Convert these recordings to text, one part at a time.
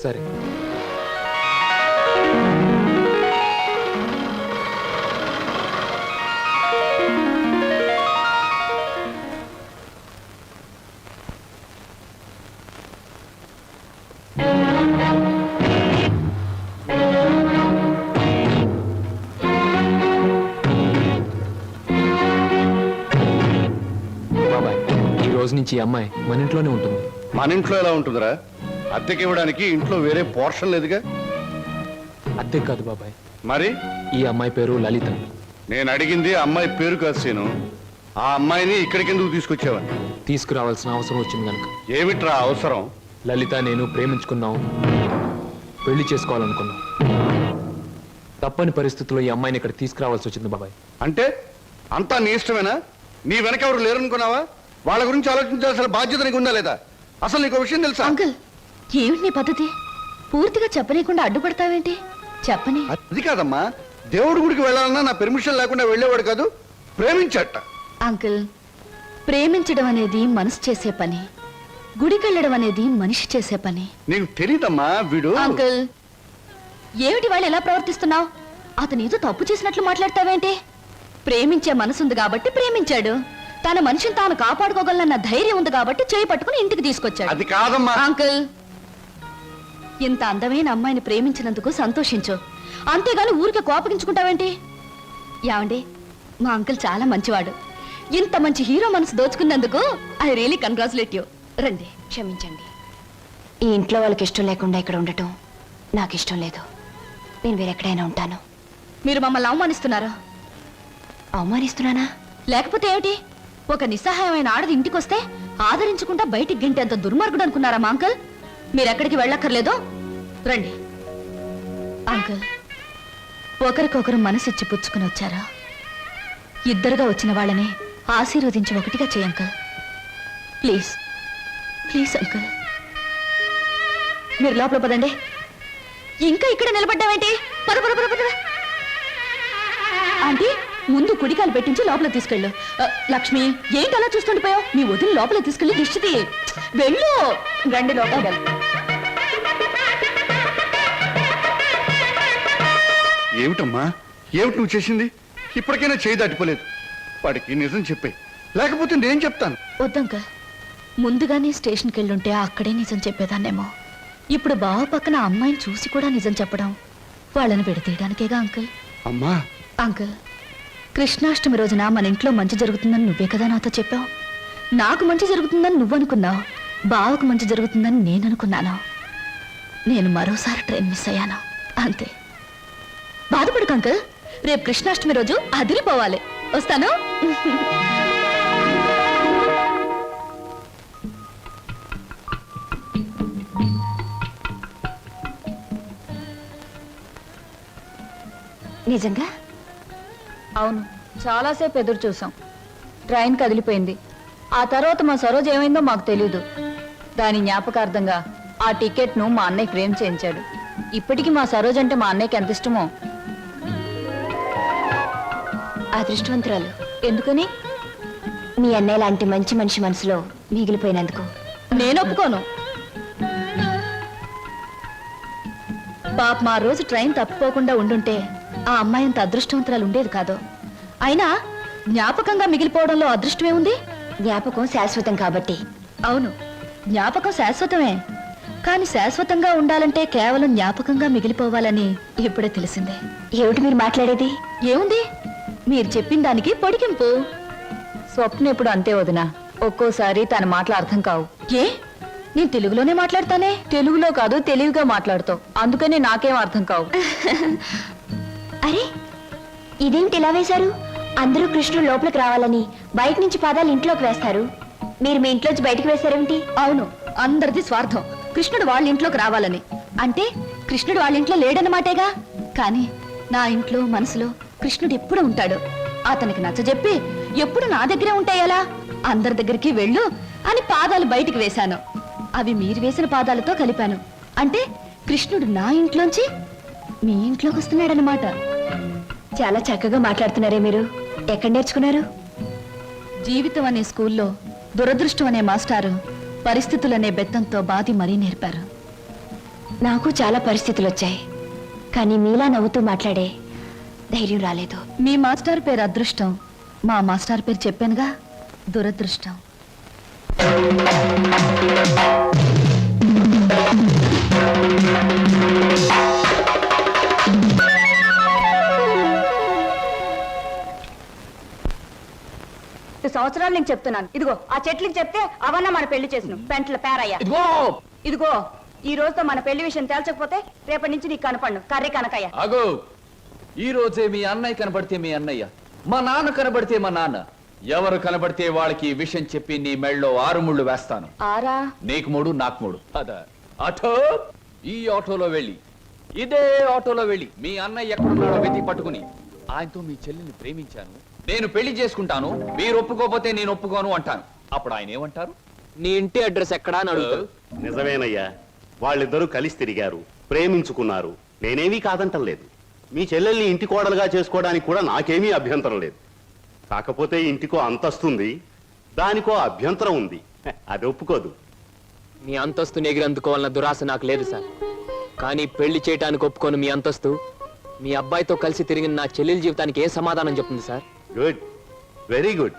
సరే. బాబాయ్, ఈ రోజు నుంచి ఈ అమ్మాయి మన ఇంట్లోనే ఉంటుంది. మన ఇంట్లో ఎలా ఉంటుందిరా? అద్దెకి ఇవ్వడానికి ఇంట్లో వేరే పోర్షన్ లేదుగా. అద్దె కాదు బాబాయ్, మరి ఈ అమ్మాయి పేరు లలిత. నేను అడిగింది అమ్మాయి పేరు కాదు సీను. ఆ అమ్మాయిని ఇక్కడికి ఎందుకు తీసుకొచ్చావని. తీసుకురావాల్సిన అవసరం వచ్చింది కనుక. ఏమిట్రా అవసరం? లలిత నేను ప్రేమించుకున్నాం, పెళ్లి చేసుకోవాలనుకున్నాం. తప్పని పరిస్థితుల్లో ఈ అమ్మాయిని ఇక్కడ తీసుకురావాల్సి వచ్చింది బాబాయ్. అంటే అంతా నీ ఇష్టమేనా? నీ వెనక ఎవరు లేరనుకున్నావా? వాళ్ళ గురించి ఆలోచించాల్సిన బాధ్యత నీకు ఉందా లేదా? అసలు నీకు విషయం తెలుసా? అంకుల్, ఏమిటి నీ పద్ధతి? పూర్తిగా చెప్పనీయకుండా అడ్డుపడతావేంటి? చెప్పని. అది కాదమ్మా, దేవుడి గుడికి వెళ్ళాలన్నా నా పెర్మిషన్ లేకుండా వెళ్ళేవాడు కాదు, ప్రేమించట. అంకుల్, ప్రేమించడం అనేది మనసు చేసే పని, గుడికెళ్ళడం అనేది మనిషి చేసే పని. నీకు తెలీదమ్మా వీడు. అంకుల్, ఏమిటి వాళ్ళు ఎలా ప్రవర్తిస్తున్నావు? అతను ఏదో తప్పు చేసినట్లు మాట్లాడతావేంటి? ప్రేమించే మనసుంది కాబట్టి ప్రేమించాడు. తన మనిషిని తాను కాపాడుకోగలన్న ధైర్యం ఉంది కాబట్టి చేయి పట్టుకుని ఇంటికి తీసుకొచ్చాడు. అది కాదమ్మా. అంకుల్, ఇంత అందమైన అమ్మాయిని ప్రేమించినందుకు సంతోషించు, అంతేగాని ఊరికే కోపగించుకుంటావేంటి? యావండి, మా అంకుల్ చాలా మంచివాడు. ఇంత మంచి హీరో మనసు దోచుకున్నందుకు ఐ రియలీ కంగ్రాచులేట్ యూ. రండి. క్షమించండి, ఈ ఇంట్లో వాళ్ళకి ఇష్టం లేకుండా ఇక్కడ ఉండటం నాకు ఇష్టం లేదు. నేను వేరెక్కడైనా ఉంటాను. మీరు మమ్మల్ని అవమానిస్తున్నారా? అవమానిస్తున్నానా? లేకపోతే ఏమిటి? ఒక నిస్సహాయమైన ఆడది ఇంటికొస్తే ఆదరించకుండా బయటికి గింటేంత దుర్మార్గుడు అనుకున్నారా మా అంకుల్? మీరెక్కడికి వెళ్ళక్కర్లేదో రండి. అంకుల్, ఒకరికొకరు మనసిచ్చి పుచ్చుకుని వచ్చారా? ఇద్దరుగా వచ్చిన వాళ్ళని ఆశీర్వదించి ఒకటిగా చేయ అంకుల్. ప్లీజ్ ప్లీజ్ అంకుల్, మీరు లోపల పదండి. ఇంకా ఇక్కడ నిలబడ్డావేంటి? పద పద పద పద. ఆంటీ, ముందు కుడికాలు పెట్టించి లోపల తీసుకెళ్ళు. లక్ష్మి, ఏంటి అలా చూస్తుండిపోయావు? మీ వదిలి లోపల తీసుకెళ్ళి దిష్టి వెళ్ళు. రండి లోపల. ఏమిటమ్మా, ఏమిటి నువ్వు చేసింది? ఇప్పటికైనా చేయి దాటిపోలేదు. వాడికి నిజం చెప్పే, లేకపోతే నేను చెప్తాను. వద్దంక, ముందుగానే స్టేషన్కి వెళ్ళుంటే అక్కడే నిజం చెప్పేదాన్నేమో. ఇప్పుడు బావ పక్కన అమ్మాయిని చూసి కూడా నిజం చెప్పడం వాళ్ళని విడతీయడానికేగా అంకుల్. అమ్మా. అంకుల్, కృష్ణాష్టమి రోజున మన ఇంట్లో మంచి జరుగుతుందని నువ్వే కదా నాతో చెప్పావు. నాకు మంచి జరుగుతుందని నువ్వనుకున్నావు, బావకు మంచి జరుగుతుందని నేను అనుకున్నాను. నేను మరోసారి ట్రైన్ మిస్ అయ్యాను, అంతే. బాధపడకు అంకుల్, రేపు కృష్ణాష్టమి రోజు అదిరిపోవాలి. వస్తాను. నిజంగా? అవును, చాలాసేపు ఎదురు చూసాం. ట్రైన్ కదిలిపోయింది. ఆ తర్వాత మా సరోజ్ ఏమైందో మాకు తెలీదు. దాని జ్ఞాపకార్థంగా ఆ టికెట్ను మా అన్నయ్య ఫ్రేమ్ చేయించాడు. ఇప్పటికీ మా సరోజ్ అంటే మా అన్నయ్యకి ఎంత ఇష్టమో. అదృష్టవంతురాలు. ఎందుకని? మీ అన్నయ్య లాంటి మంచి మనిషి మనసులో మిగిలిపోయినందుకు. నేను ఒప్పుకోను. పాప మా రోజు ట్రైన్ తప్పిపోకుండా ఉండుంటే ఆ అమ్మాయి అంత అదృష్టవంతురాలు ఉండేది కాదు. అయినా జ్ఞాపకంగా మిగిలిపోవడంలో అదృష్టమే ఉంది. జ్ఞాపకం శాశ్వతం కాబట్టి. అవును, జ్ఞాపకం శాశ్వతమే. కానీ శాశ్వతంగా ఉండాలంటే కేవలం జ్ఞాపకంగా మిగిలిపోవాలని ఇప్పుడే తెలిసిందే. ఏమిటి మీరు మాట్లాడేది? ఏముంది, మీరు చెప్పిన దానికి పొడిగింపు. స్వప్న ఎప్పుడు అంతే వదినా, ఒక్కోసారి తన మాటలు అర్థం కావు. ఏ, నేను తెలుగులోనే మాట్లాడతానే. తెలుగులో కాదు, తెలివిగా మాట్లాడుతావు. అందుకనే నాకేం అర్థం కావు. అరే, ఇదేమిటి ఇలా వేశారు? అందరూ కృష్ణుడు లోపలికి రావాలని బయట నుంచి పాదాలు ఇంట్లోకి వేస్తారు. మీరు మీ ఇంట్లోంచి బయటకు వేశారేమిటి? అవును, అందరిది స్వార్థం. కృష్ణుడు వాళ్ళ ఇంట్లోకి రావాలని. అంటే కృష్ణుడు వాళ్ళ ఇంట్లో లేడన్నమాటేగా. కానీ నా ఇంట్లో మనసులో కృష్ణుడు ఎప్పుడు ఉంటాడు. అతనికి నచ్చజెప్పి ఎప్పుడు నా దగ్గరే ఉంటాయలా? అందరి దగ్గరికి వెళ్ళు అని పాదాలు బయటికి వేశాను. అవి మీరు వేసిన పాదాలతో కలిపాను. అంటే కృష్ణుడు నా ఇంట్లోంచి మీ ఇంట్లోకి వస్తున్నాడనమాట. చాలా చక్కగా మాట్లాడుతున్నారే మీరు. ఎక్కడ నేర్చుకున్నారు? జీవితం అనే స్కూల్లో దురదృష్టం అనే మాస్టారు పరిస్థితులనే బెత్తంతో బాధి మరీ నేర్పారు. నాకు చాలా పరిస్థితులు వచ్చాయి కానీ మీలా నవ్వుతూ మాట్లాడే ధైర్యం రాలేదు. మీ మాస్టర్ పేరు అదృష్టం, మా మాస్టర్ పేరు చెప్పానుగా, దురదృష్టం. సంవత్సరాలు నేను చెప్తున్నాను. ఇదిగో ఆ చెట్లకి చెప్తే అవన్న మన పెళ్లి చేసిన పెంట్ల పేరయ్య. ఇదిగో ఈ రోజుతో మన పెళ్లి విషయం తేల్చకపోతే రేపటి నుంచి నీకు కనపడను కర్రీ కనకయ్య. అగో ఈ రోజే మీ అన్నయ్య కనబడితే మీ అన్నయ్య, మా నాన్న కనబడితే మా నాన్న, ఎవరు కనబడితే వాళ్ళకి ఈ విషయం చెప్పి నీ మెళ్ళలో 6 ముళ్ళు వేస్తాను. ఆరా నీకు 3 నాకు 3. అదా ఆటో, ఈ ఆటోలో వెళ్ళి ఇదే ఆటోలో వెళ్ళి మీ అన్నయ్య ఎక్కడున్నాడో వెతికి పట్టుకుని ఆయనతో మీ చెల్లిని ప్రేమించాను, నేను పెళ్లి చేసుకుంటాను, మీరు ఒప్పుకోకపోతే నేను ఒప్పుకోను అంటాను. అప్పుడు ఆయన ఏమంటారు? నీ ఇంటి అడ్రస్ ఎక్కడా అని అడుగుతారు. నిజమేనయ్యా, వాళ్ళిద్దరూ కలిసి తిరిగారు, ప్రేమించుకున్నారు. నేనేమీ కాదంటం లేదు. మీ చెల్లెల్ని ఇంటి కోడలుగా చేసుకోవడానికి కూడా నాకేమీ అభ్యంతరం లేదు. కాకపోతే ఇంటికో అంతస్తుంది, దానికో అభ్యంతరం ఉంది. అది ఒప్పుకోదు. మీ అంతస్తుని ఎగిరందుకోవాలన్న దురాశ నాకు లేదు సార్. కానీ పెళ్లి చేయటానికి ఒప్పుకోను మీ అంతస్తు మీ అబ్బాయితో కలిసి తిరిగిన నా చెల్లెల జీవితానికి ఏ సమాధానం చెప్తుంది సార్? Good, very good.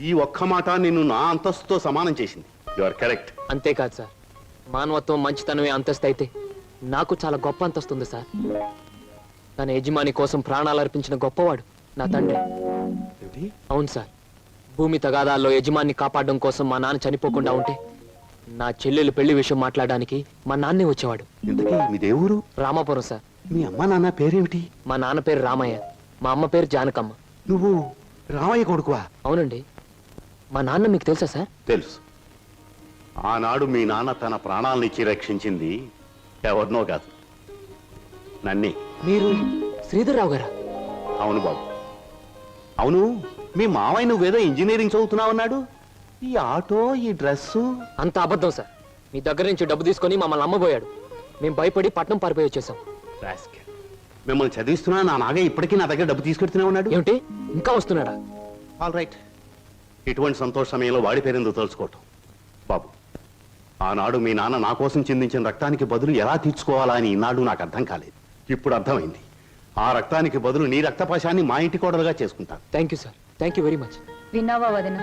ఈ ఒక్క మాట నిన్ను నా అంతస్తుతో సమానం చేసింది. You are correct. అంతేకాదు సార్, మానవత్వం మంచితనమే అంతస్తు అయితే నాకు చాలా గొప్ప అంతస్తు ఉంది సార్. తన యజమాని కోసం ప్రాణాలు అర్పించిన గొప్పవాడు నా తండ్రి. అవును సార్, భూమి తగాదాల్లో యజమాన్ని కాపాడడం కోసం మా నాన్న చనిపోకుండా ఉంటే నా చెల్లెలు పెళ్లి విషయం మాట్లాడడానికి మా నాన్నే వచ్చేవాడు. ఇంతకీ మీ దేవురు? రామాపురం సార్. మీ అమ్మ నాన్న పేరేమిటి? మా నాన్న పేరు రామయ్య, మా అమ్మ పేరు జానకమ్మ. నువ్వు రామయ్య కొడుకువా? అవునండి. మా నాన్న మీకు తెలుసా సార్? తెలుసు. ఆనాడు మీ నాన్న తన ప్రాణాలనిచ్చి రక్షించింది ఎవరినో కాదు, నన్నే. మీరు శ్రీధర్రావు గారా? అవును బాబు. అవును, మీ మావయ్య నువ్వేదో ఇంజనీరింగ్ చదువుతున్నావన్నాడు. ఈ ఆటో, ఈ డ్రెస్సు అంత అబద్ధం సార్. మీ దగ్గర నుంచి డబ్బు తీసుకొని మమ్మల్ని అమ్మబోయాడు. మేము భయపడి పట్నం పారిపోయి వచ్చేసాం. రాస్కెల్. మిమ్మల్ని చదివిస్తున్నా నా నాగే ఇప్పటికీ నా దగ్గర డబ్బు తీసుకెడుతూనే ఉన్నాడు. ఏమిటి, ఇంకా వస్తున్నాడా? All right. ఇటువంటి సంతోష సమయంలో వాడి పేరెందుకు తలుచుకోవటం? బాబు, ఆనాడు మీ నాన్న నా కోసం చిందించిన రక్తానికి బదులు ఎలా తీర్చుకోవాలా అని ఈనాడు నాకు అర్థం కాలేదు. ఇప్పుడు అర్థమైంది. ఆ రక్తానికి బదులు నీ రక్తపాశాన్ని మా ఇంటి కోడలుగా చేసుకుంటాను. Thank you sir, thank you very much. విన్నావా వదిన?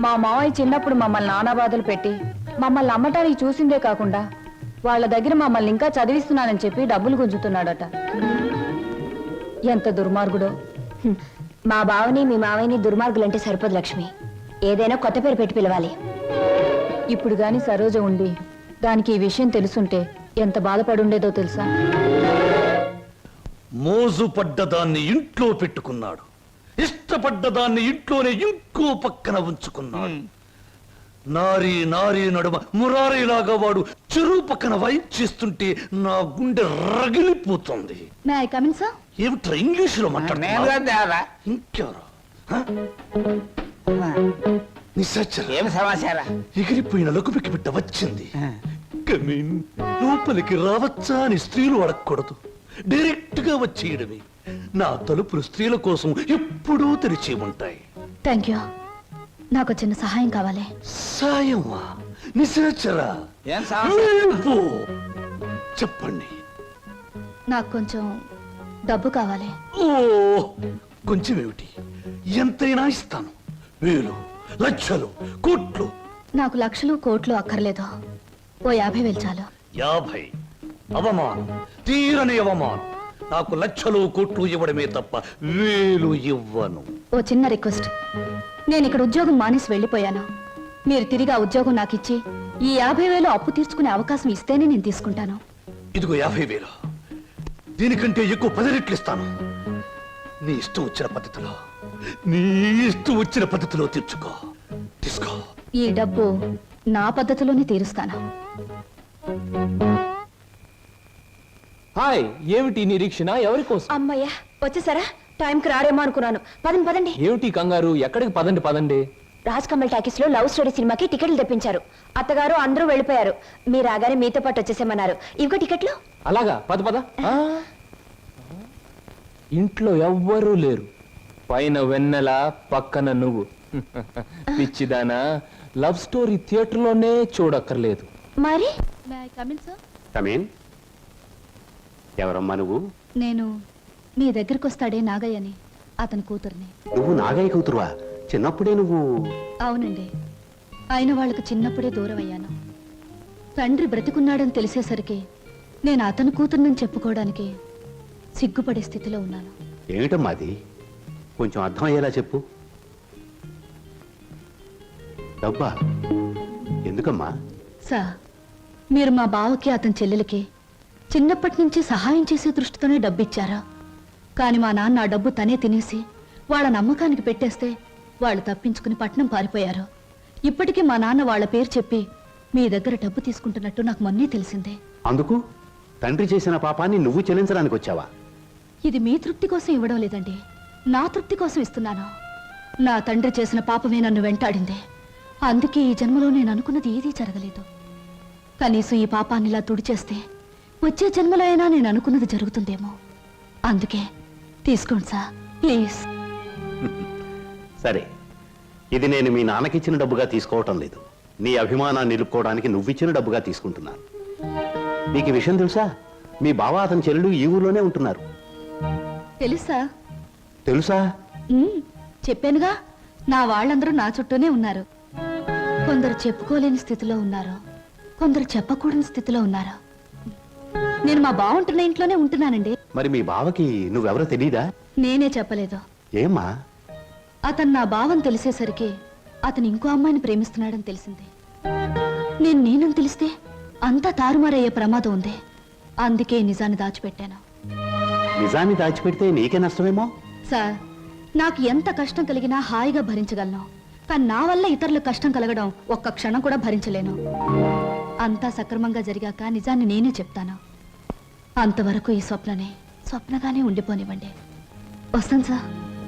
మా మావయ్య చిన్నప్పుడు మమ్మల్ని నానా బాధలు పెట్టి మమ్మల్ని అమ్మటానికి చూసిందే కాకుండా వాళ్ళ దగ్గర మమ్మల్ని ఇంకా చదివిస్తున్నానని చెప్పి డబ్బులు గుంజుతున్నాడట. ఎంత దుర్మార్గుడో. మా బావని మీ మావయ్యని దుర్మార్గులంటే సరిపోదు లక్ష్మి. ఏదైనా కొత్త పేరు పెట్టి పిలవాలి. ఇప్పుడు గాని సరోజ ఉండి దానికి ఈ విషయం తెలుసుంటే ఎంత బాధపడుండేదో తెలుసా? మోజు పడ్డదాన్ని ఇంట్లో పెట్టుకున్నాడు, ఇష్టపడ్డదాన్ని ఇంట్లోనే ఇంకో పక్కన ఉంచుకున్నాడు. నారీ నారీ నడుమ మురారీలాగా వాడు చెరువు పక్కన వైప్ చేస్తుంటే నా గుండె రగిలిపోతుంది. May I come in sir? ఏమిట్రా ఇంగ్లీషులో మాట్లాడుతున్నా? ఇంకెవరు? ఏం సమాచారం? ఎగిరిపోయిన లకుపికి బిడ్డ వచ్చింది. కమీన్, లోపలికి రావచ్చా అని స్త్రీలు అడగకూడదు, డైరెక్ట్ గా వచ్చేయడమే. నా తలుపులు స్త్రీల కోసం ఎప్పుడూ తెరిచి ఉంటాయి. Thank you. నాకు చిన్న సహాయం కావాలి. సాయమా? నిశాచరా? ఏం సమస్య? వెళ్ళిపో. చెప్పండి. నాకు కొంచెం డబ్బు కావాలి. ఓ, కొంచెం ఏమిటి, ఎంతైనా ఇస్తాను. 1000, లక్షలు, కోట్లు. నాకు లక్షలు కోట్లు అక్కర్లేదు. ఓ 50,000 చాలు. 50? అవమానం, తీరని అవమానం. నాకు లక్షలు కోట్లు ఇవ్వడమే తప్ప 1000 ఇవ్వను. ఓ చిన్న రిక్వెస్ట్. నేను ఇక్కడ ఉద్యోగం మానేసి వెళ్ళిపోయాను. మీరు తిరిగి ఆ ఉద్యోగం నాకు ఇచ్చి ఈ 50,000 అప్పు తీర్చుకునే అవకాశం ఇస్తేనే నేను తీసుకుంటాను. ఇదిగో 50,000. దీనికంటే ఎక్కువ 10 రెట్లు ఇస్తాను. నీ ఇష్టం వచ్చిన పద్ధతిలో, నీ ఇష్టం వచ్చిన పద్ధతిలో తీర్చుకో. తీసుకో. ఈ డబ్బు నా పద్ధతిలోనే తీరుస్తాను. హాయ్, ఏమిటి నిరీక్షణ? ఎవరి కోసం? అమ్మయ్యా, వచ్చేసారా? టైంకి రారేమో అనుకున్నాను. పదండి పదండి. ఏమిటి కంగారు? ఎక్కడికి? పదండి పదండి. రాజ్ కమల్ టాకీస్ లో లవ్ స్టోరీ సినిమాకి టికెట్లు తెప్పించారు. అత్తగారు అందరూ వెళ్ళిపోయారు. మీరు రాగానే మీతో పాటు వచ్చేసేమన్నారు. ఇవిగో టికెట్లు. అలాగా? పద పద. ఇంట్లో ఎవ్వరూ లేరు. పైన వెన్నెల, పక్కన నువ్వు. పిచ్చిదానా, లవ్ స్టోరీ థియేటర్లోనే చూడక్కర్లేదు. మరి మే ఐ కమిన్ సార్? కమీన్. ఎవరమ్మా నువ్వు? నేను మీ దగ్గరికి వస్తాడే నాగయ్యని, అతని కూతుర్ని. నువ్వు నాగయ్య కూతురువా? చిన్నప్పుడే నువ్వు? అవునండి, అయిన వాళ్ళకి చిన్నప్పుడే దూరం అయ్యాను. తండ్రి బ్రతికున్నాడని తెలిసేసరికి నేను అతని కూతుర్నని చెప్పుకోవడానికి సిగ్గుపడే స్థితిలో ఉన్నాను. ఏమిటమ్మా అది? కొంచెం అర్థం అయ్యేలా చెప్పు. డబ్బా? ఎందుకమ్మా? సార్, మీరు మా బావకి అతని చెల్లెలకి చిన్నప్పటి నుంచి సహాయం చేసే దృష్టితోనే డబ్బిచ్చారా? కానీ మా నాన్న ఆ డబ్బు తనే తినేసి వాళ్ళ నమ్మకానికి పెట్టేస్తే వాళ్ళు తప్పించుకుని పట్నం పారిపోయారు. ఇప్పటికీ మా నాన్న వాళ్ళ పేరు చెప్పి మీ దగ్గర డబ్బు తీసుకుంటున్నట్టు నాకు మొన్నే తెలిసిందే. అందుకు తండ్రి చేసిన పాపాన్ని నువ్వు చెల్లించడానికి వచ్చావా? ఇది మీ తృప్తి కోసం ఇవ్వడం లేదండి, నా తృప్తి కోసం ఇస్తున్నాను. నా తండ్రి చేసిన పాపమే నన్ను వెంటాడింది. అందుకే ఈ జన్మలో నేను అనుకున్నది ఏదీ జరగలేదు. కనీసం ఈ పాపాన్ని ఇలా తుడిచేస్తే వచ్చే జన్మలో అయినా నేను అనుకున్నది జరుగుతుందేమో. అందుకే తీసుకోండి సార్, ప్లీజ్. సరే, ఇది నేను మీ నాన్నకిచ్చిన డబ్బుగా తీసుకోవటం లేదు. నీ అభిమానాన్ని నిలుపుకోవడానికి నువ్విచ్చిన డబ్బుగా తీసుకుంటున్నాను. నీకు ఈ విషయం తెలుసా? మీ బావ అతని చెల్లెలు ఈ ఊర్లోనే ఉంటున్నారు. తెలుసా? తెలుసా? చెప్పానుగా, నా వాళ్ళందరూ నా చుట్టూనే ఉన్నారు. కొందరు చెప్పుకోలేని స్థితిలో ఉన్నారు, కొందరు చెప్పకూడని స్థితిలో ఉన్నారు. నేను మా బావ ఉంటున్న ఇంట్లోనే ఉంటున్నానండి. మరి మీ బావకి నువ్వెవరో తెలీదా? నేనే చెప్పలేదు. ఏమ్మా? అతను నా భావం తెలిసేసరికి అతను ఇంకో అమ్మాయిని ప్రేమిస్తున్నాడని తెలిసింది. నేనని తెలిస్తే అంతా తారుమారయ్యే ప్రమాదం ఉంది. అందుకే నిజాన్ని దాచిపెట్టాను. నిజాన్ని దాచిపెడితే నీకే నష్టమేమో. సార్, నాకు ఎంత కష్టం కలిగినా హాయిగా భరించగలను. కానీ నా వల్ల ఇతరులకు కష్టం కలగడం ఒక్క క్షణం కూడా భరించలేను. అంతా సక్రమంగా జరిగాక నిజాన్ని నేనే చెప్తాను. అంతవరకు ఈ స్వప్నగానే ఉండిపోనివ్వండి. వస్తాను సార్.